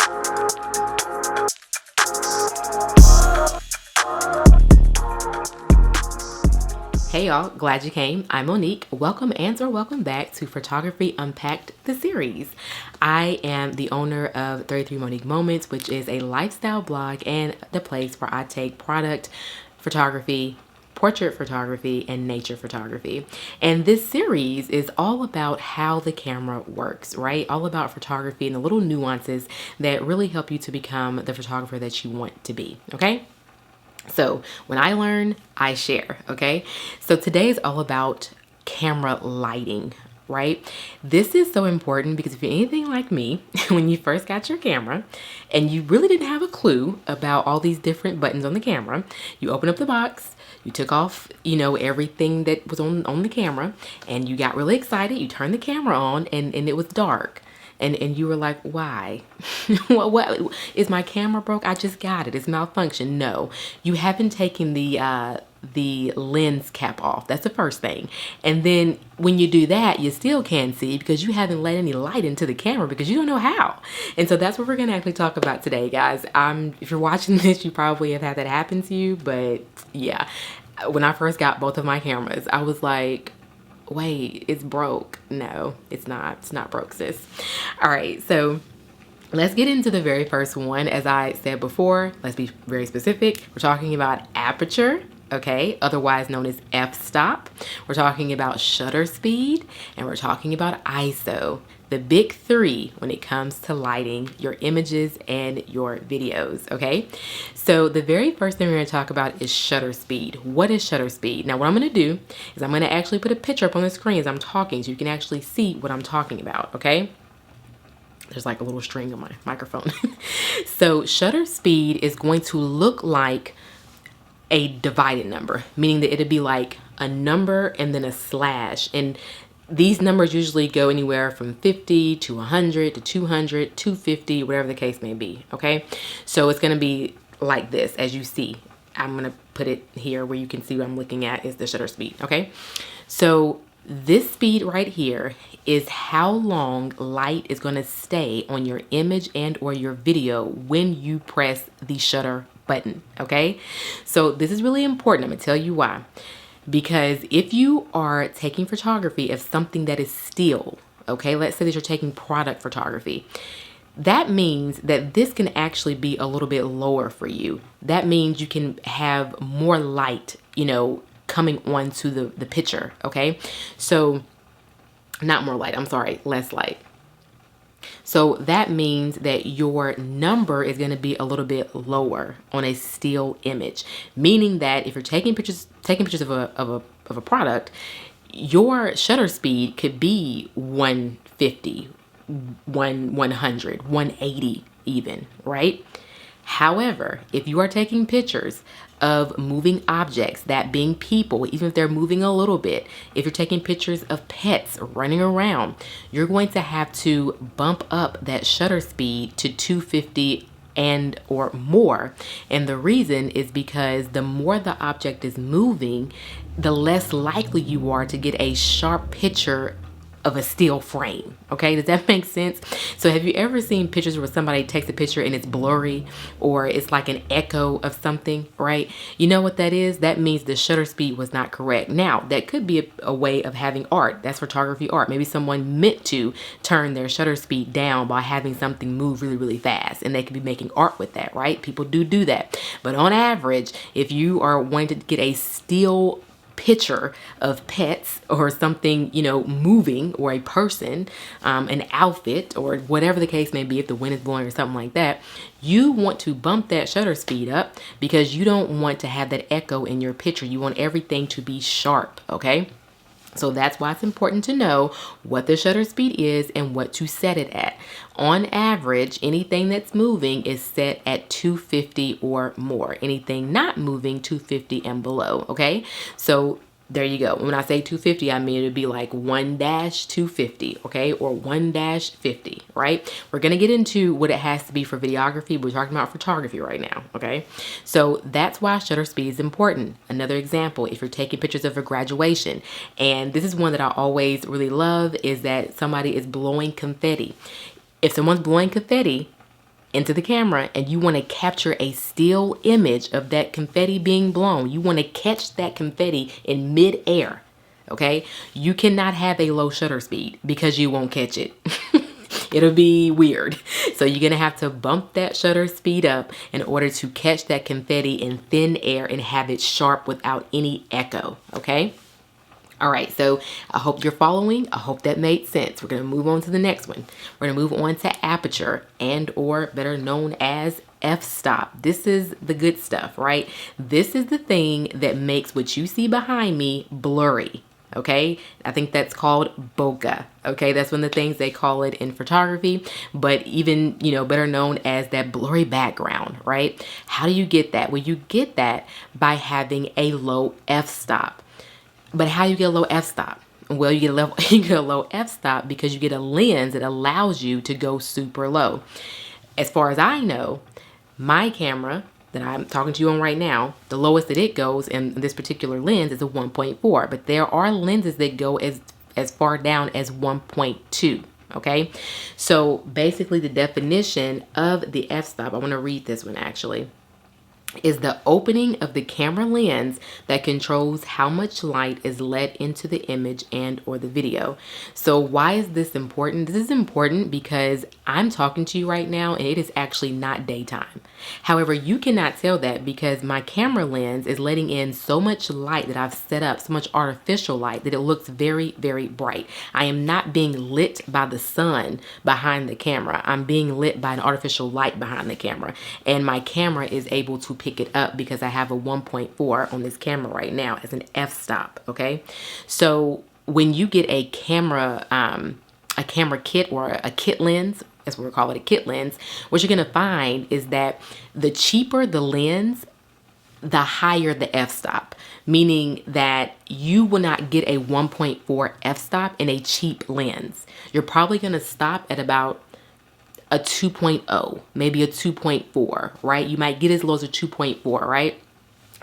Hey y'all, glad you came. I'm Monique. Welcome or welcome back to Photography Unpacked, the series. I am the owner of 33 Monique Moments, which is a lifestyle blog and the place where I take product photography, portrait photography, and nature photography. And this series is all about how the camera works, right? All about photography and the little nuances that really help you to become the photographer that you want to be, okay? So when I learn, I share, okay? So today is all about camera lighting, right? This is so important because if you're anything like me, when you first got your camera and you really didn't have a clue about all these different buttons on the camera, you open up the box, you took off, everything that was on the camera, and you got really excited, you turned the camera on and it was dark. And you were like, why? what is my camera broke? I just got it. It's malfunctioned. No, you haven't taken the lens cap off. That's the first thing. And then when you do that, you still can't see because you haven't let any light into the camera because you don't know how. And so that's what we're going to actually talk about today, guys. If you're watching this, you probably have had that happen to you. But yeah, when I first got both of my cameras, I was like, wait, it's broke. No, it's not. It's not broke, sis. All right, so let's get into the very first one. As I said before, let's be very specific. We're talking about aperture, okay, otherwise known as f-stop. We're talking about shutter speed, and we're talking about ISO. The big three when it comes to lighting your images and your videos, okay? So the very first thing we're gonna talk about is shutter speed. What is shutter speed? Now what I'm gonna do is I'm gonna actually put a picture up on the screen as I'm talking so you can actually see what I'm talking about, okay? There's like a little string on my microphone. So shutter speed is going to look like a divided number, meaning that it'd be like a number and then a slash. And these numbers usually go anywhere from 50 to 100 to 200, 250, whatever the case may be, okay? So it's gonna be like this, as you see. I'm gonna put it here where you can see what I'm looking at is the shutter speed, okay? So this speed right here is how long light is gonna stay on your image and or your video when you press the shutter button, okay? So this is really important. I'm gonna tell you why. Because if you are taking photography of something that is still, okay, let's say that you're taking product photography, that means that this can actually be a little bit lower for you. That means you can have more light, coming onto the picture, okay? So, not more light, I'm sorry, less light. So that means that your number is going to be a little bit lower on a still image, meaning that if you're taking pictures of a product, your shutter speed could be 150, 100, 180 even, right? However, if you are taking pictures of moving objects, that being people, even if they're moving a little bit, if you're taking pictures of pets running around, you're going to have to bump up that shutter speed to 250 and or more. And the reason is because the more the object is moving, the less likely you are to get a sharp picture of a still frame. Okay, does that make sense? So have you ever seen pictures where somebody takes a picture and it's blurry or it's like an echo of something, right? You know what that is? That means the shutter speed was not correct. Now, that could be a way of having art. That's photography art. Maybe someone meant to turn their shutter speed down by having something move really, really fast, and they could be making art with that, right? People do that. But on average, if you are wanting to get a still picture of pets or something, moving, or a person, an outfit, or whatever the case may be, if the wind is blowing or something like that, you want to bump that shutter speed up because you don't want to have that echo in your picture. You want everything to be sharp, okay? So that's why it's important to know what the shutter speed is and what to set it at. On average, anything that's moving is set at 250 or more. Anything not moving, 250 and below, okay? So there you go. When I say 250, I mean it would be like 1-250, okay? Or 1-50, right? We're going to get into what it has to be for videography. We're talking about photography right now, okay? So that's why shutter speed is important. Another example, if you're taking pictures of a graduation, and this is one that I always really love, is that somebody is blowing confetti. If someone's blowing confetti, into the camera and you want to capture a still image of that confetti being blown, you want to catch that confetti in mid-air, okay? You cannot have a low shutter speed because you won't catch it. It'll be weird. So you're gonna have to bump that shutter speed up in order to catch that confetti in thin air and have it sharp without any echo, okay? All right, so I hope you're following. I hope that made sense. We're gonna move on to the next one. We're gonna move on to aperture, and or better known as f-stop. This is the good stuff, right? This is the thing that makes what you see behind me blurry. Okay, I think that's called bokeh. Okay, that's one of the things they call it in photography, but even, you know, better known as that blurry background, right? How do you get that? Well, you get that by having a low f-stop. But how do you get a low f-stop? Well, you get a low f-stop because you get a lens that allows you to go super low. As far as I know, my camera that I'm talking to you on right now, the lowest that it goes in this particular lens is a 1.4, but there are lenses that go as far down as 1.2. Okay, so basically the definition of the f-stop, I want to read this one actually, is the opening of the camera lens that controls how much light is let into the image and or the video. So why is this important? This is important because I'm talking to you right now and it is actually not daytime. However, you cannot tell that because my camera lens is letting in so much light that I've set up, so much artificial light that it looks very, very bright. I am not being lit by the sun behind the camera. I'm being lit by an artificial light behind the camera. And my camera is able to pick it up because I have a 1.4 on this camera right now as an f-stop, okay? So when you get a camera kit or a kit lens, that's what we call it, a kit lens, what you're gonna find is that the cheaper the lens, the higher the f-stop, meaning that you will not get a 1.4 f-stop in a cheap lens. You're probably gonna stop at about a 2.0, maybe a 2.4, right? You might get as low as a 2.4, right?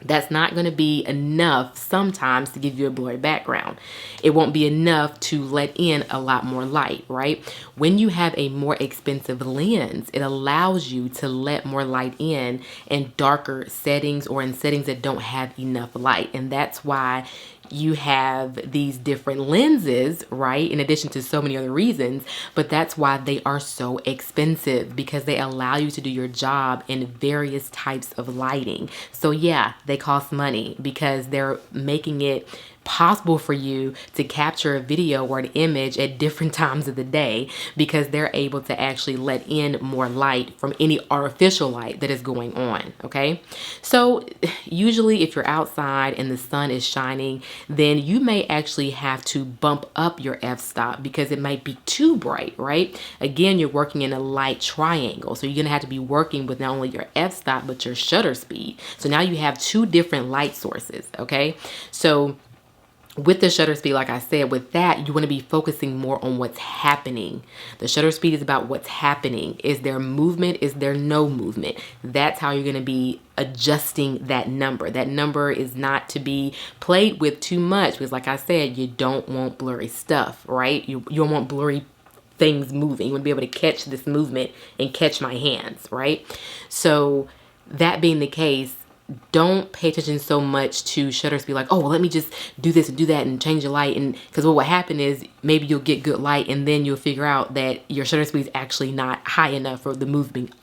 That's not going to be enough sometimes to give you a blurry background. It won't be enough to let in a lot more light, right? When you have a more expensive lens, it allows you to let more light in darker settings or in settings that don't have enough light. And that's why you have these different lenses, right? In addition to so many other reasons, but that's why they are so expensive because they allow you to do your job in various types of lighting. So yeah, they cost money because they're making it possible for you to capture a video or an image at different times of the day because they're able to actually let in more light from any artificial light that is going on, okay? So usually if you're outside and the sun is shining, then you may actually have to bump up your f-stop because it might be too bright, right? Again, you're working in a light triangle, so you're gonna have to be working with not only your f-stop but your shutter speed. So now you have two different light sources, okay? So with the shutter speed, like I said, with that, you want to be focusing more on what's happening. The shutter speed is about what's happening. Is there movement? Is there no movement? That's how you're going to be adjusting that number. That number is not to be played with too much because, like I said, you don't want blurry stuff, right? You don't want blurry things moving. You want to be able to catch this movement and catch my hands, right? So that being the case, don't pay attention so much to shutter speed, like, oh, well, let me just do this and do that and change the light. And because what will happen is maybe you'll get good light and then you'll figure out that your shutter speed is actually not high enough for the moving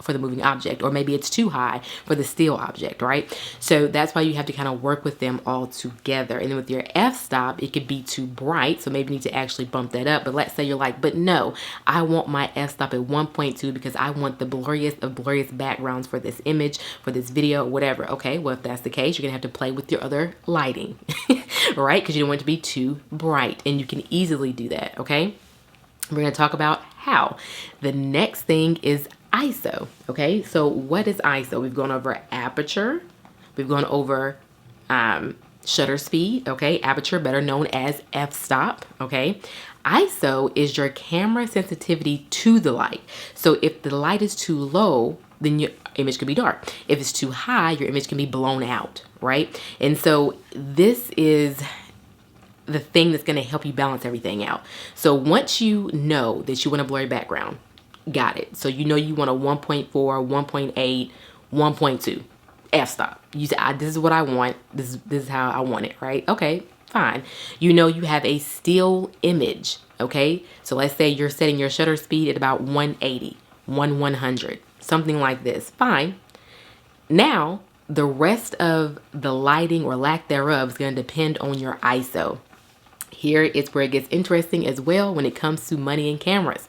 object, or maybe it's too high for the still object, right? So that's why you have to kind of work with them all together. And then with your f-stop, it could be too bright, so maybe you need to actually bump that up. But let's say you're like, but no, I want my f-stop at 1.2 because I want the blurriest of blurriest backgrounds for this image, for this video, whatever. Okay, well, if that's the case, you're gonna have to play with your other lighting, right? Because you don't want it to be too bright, and you can easily do that, okay? We're gonna talk about how. The next thing is ISO, okay? So what is ISO? We've gone over aperture, we've gone over shutter speed, okay? Aperture, better known as f-stop, okay? ISO is your camera sensitivity to the light. So if the light is too low, then your image could be dark. If it's too high, your image can be blown out, right? And so this is the thing that's gonna help you balance everything out. So once you know that you want a blurry background, got it. So you know you want a 1.4, 1.8, 1.2 f-stop. You say, this is what I want. This is how I want it, right? Okay, fine. You know you have a still image, okay? So let's say you're setting your shutter speed at about 180, 100, something like this. Fine. Now, the rest of the lighting or lack thereof is going to depend on your ISO. Here is where it gets interesting as well when it comes to money and cameras.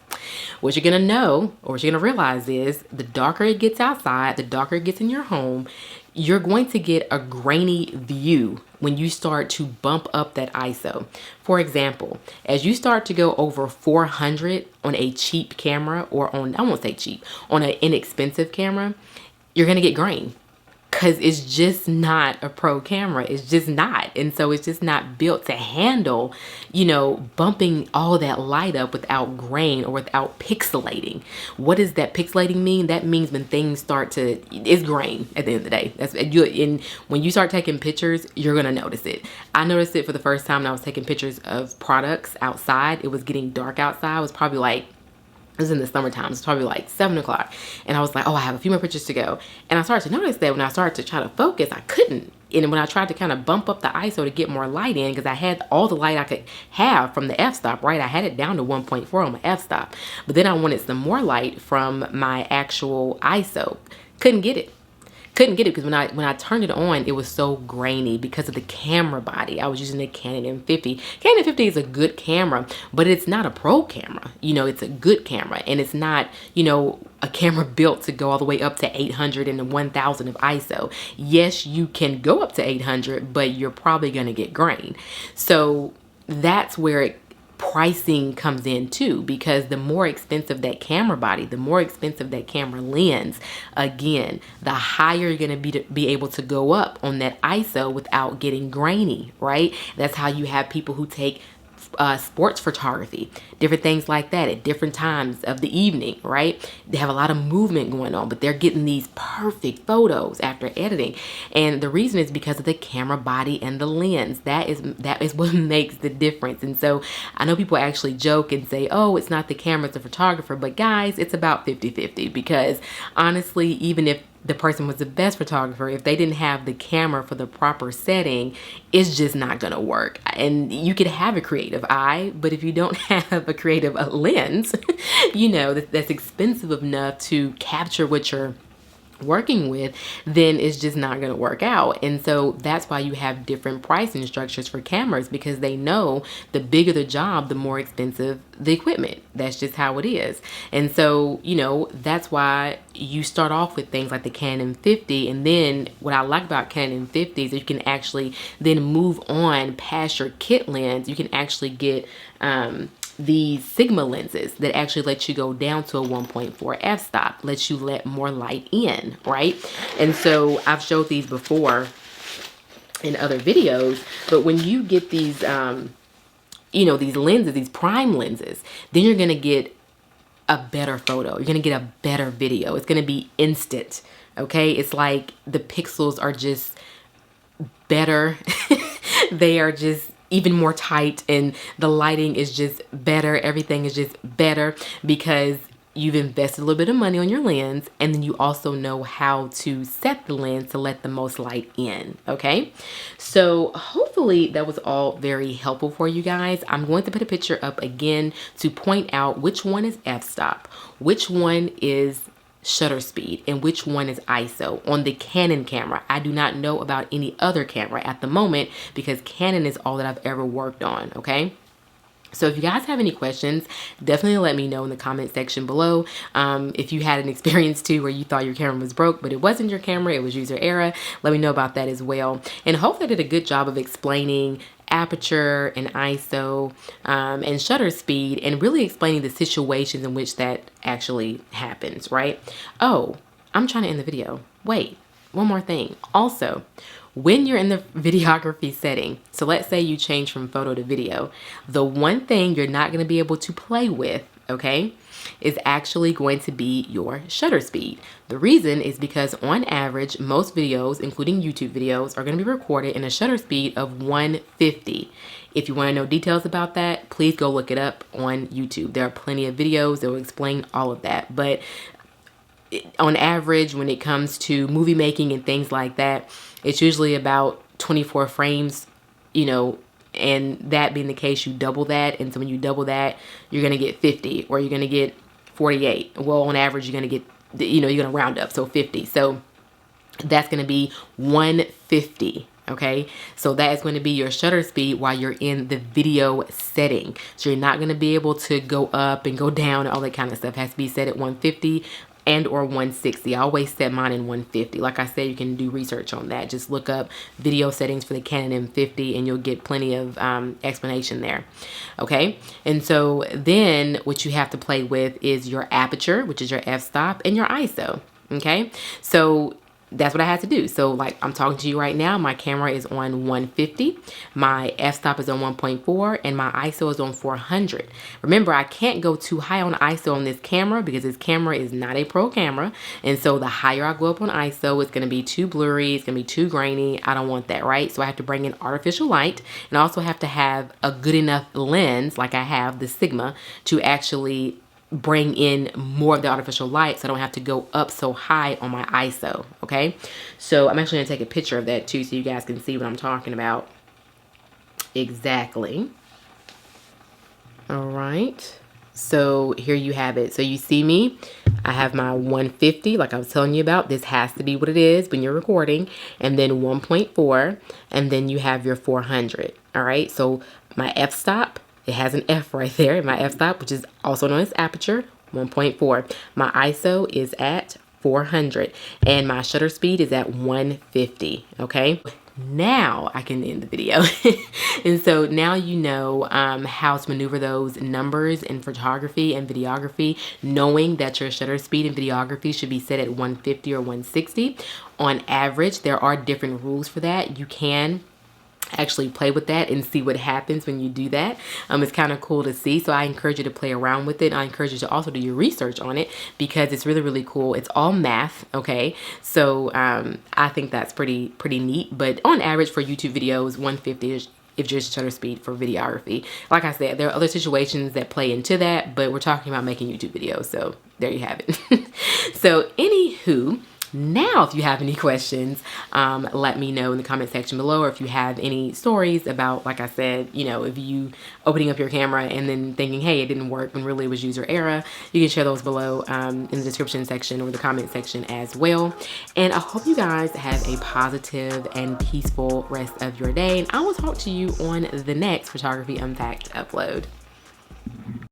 What you're going to know, or what you're going to realize is, the darker it gets outside, the darker it gets in your home, you're going to get a grainy view when you start to bump up that ISO. For example, as you start to go over 400 on a cheap camera, or on, I won't say cheap, on an inexpensive camera, you're going to get grain. Because it's just not a pro camera. It's just not. And so it's just not built to handle, you know, bumping all that light up without grain or without pixelating. What does that pixelating mean? That means when things start to, it's grain at the end of the day. That's you. And when you start taking pictures, you're going to notice it. I noticed it for the first time when I was taking pictures of products outside. It was getting dark outside. It was probably like, it was in the summertime. It's probably like 7 o'clock. And I was like, oh, I have a few more pictures to go. And I started to notice that when I started to try to focus, I couldn't. And when I tried to kind of bump up the ISO to get more light in, because I had all the light I could have from the f-stop, right? I had it down to 1.4 on my f-stop. But then I wanted some more light from my actual ISO. Couldn't get it. Couldn't get it because when I turned it on, it was so grainy because of the camera body. I was using the Canon M50. Canon M50 is a good camera, but it's not a pro camera. You know, it's a good camera, and it's not, you know, a camera built to go all the way up to 800 and 1000 of ISO. Yes, you can go up to 800, but you're probably going to get grain. So that's where pricing comes in too, because the more expensive that camera body, the more expensive that camera lens, again, the higher you're going to be able to go up on that ISO without getting grainy, right? That's how you have people who take sports photography, different things like that at different times of the evening, right? They have a lot of movement going on, but they're getting these perfect photos after editing. And the reason is because of the camera body and the lens. That is what makes the difference. And so I know people actually joke and say, oh, it's not the camera, it's the photographer. But guys, it's about 50-50, because honestly, even if the person was the best photographer, if they didn't have the camera for the proper setting, it's just not gonna work. And you could have a creative eye, but if you don't have a creative lens, you know, that's expensive enough to capture what you're working with, then it's just not going to work out. And so that's why you have different pricing structures for cameras, because they know the bigger the job, the more expensive the equipment. That's just how it is. And so, you know, that's why you start off with things like the Canon 50. And then what I like about Canon 50 is that you can actually then move on past your kit lens. You can actually get these Sigma lenses that actually let you go down to a 1.4 f-stop, lets you let more light in, right? And so I've showed these before in other videos, but when you get these, you know, these lenses, these prime lenses, then you're gonna get a better photo. You're gonna get a better video. It's gonna be instant, okay? It's like the pixels are just better. They are just even more tight, and the lighting is just better. Everything is just better because you've invested a little bit of money on your lens, and then you also know how to set the lens to let the most light in, okay? So hopefully that was all very helpful for you guys. I'm going to put a picture up again to point out which one is f-stop, which one is shutter speed, and which one is ISO on the Canon camera. I do not know about any other camera at the moment because Canon is all that I've ever worked on, okay? So if you guys have any questions, definitely let me know in the comment section below. If you had an experience too where you thought your camera was broke, but it wasn't your camera, it was user error, let me know about that as well. And hopefully I did a good job of explaining aperture and ISO and shutter speed, and really explaining the situations in which that actually happens, right? Oh, I'm trying to end the video. Wait, one more thing. Also, when you're in the videography setting, so let's say you change from photo to video, the one thing you're not going to be able to play with, okay, is actually going to be your shutter speed. The reason is because on average, most videos, including YouTube videos, are going to be recorded in a shutter speed of 150. If you want to know details about that, please go look it up on YouTube. There are plenty of videos that will explain all of that. But on average, when it comes to movie making and things like that, it's usually about 24 frames, you know, and that being the case, you double that. And so when you double that, you're going to get 50 or you're going to get 48. Well, on average, you're going to get, you know, you're going to round up. So 50. So that's going to be 150. Okay, so that is going to be your shutter speed while you're in the video setting. So you're not going to be able to go up and go down and all that kind of stuff. It has to be set at 150 and or 160. I always set mine in 150. Like I said, you can do research on that. Just look up video settings for the Canon M50 and you'll get plenty of explanation there. Okay, and so then what you have to play with is your aperture, which is your f-stop, and your ISO. Okay, so that's what I had to do. So like I'm talking to you right now, my camera is on 150, my f-stop is on 1.4, and my ISO is on 400. Remember, I can't go too high on ISO on this camera because this camera is not a pro camera. And so the higher I go up on ISO, it's going to be too blurry, it's going to be too grainy. I don't want that, right? So I have to bring in artificial light, and I also have to have a good enough lens, like I have the Sigma, to actually bring in more of the artificial light so I don't have to go up so high on my ISO. Okay, so I'm actually gonna take a picture of that too so you guys can see what I'm talking about exactly. All right, so here you have it. So you see me, I have my 150 like I was telling you about. This has to be what it is when you're recording, and then 1.4, and then you have your 400. All right, so my f-stop, it has an F right there, my f-stop, which is also known as aperture, 1.4. My ISO is at 400, and my shutter speed is at 150, okay? Now I can end the video. And so now you know how to maneuver those numbers in photography and videography, knowing that your shutter speed in videography should be set at 150 or 160. On average, there are different rules for that. You can actually play with that and see what happens when you do that. It's kind of cool to see, so I encourage you to play around with it. I encourage you to also do your research on it because it's really, really cool. It's all math, okay? So I think that's pretty neat. But on average for YouTube videos, 150 is if your shutter speed for videography. Like I said, there are other situations that play into that, but we're talking about making YouTube videos, so there you have it. So anywho, now, if you have any questions, let me know in the comment section below, or if you have any stories about, like I said, you know, if you opening up your camera and then thinking, hey, it didn't work when really it was user error, you can share those below in the description section or the comment section as well. And I hope you guys have a positive and peaceful rest of your day, and I will talk to you on the next Photography Unpacked upload.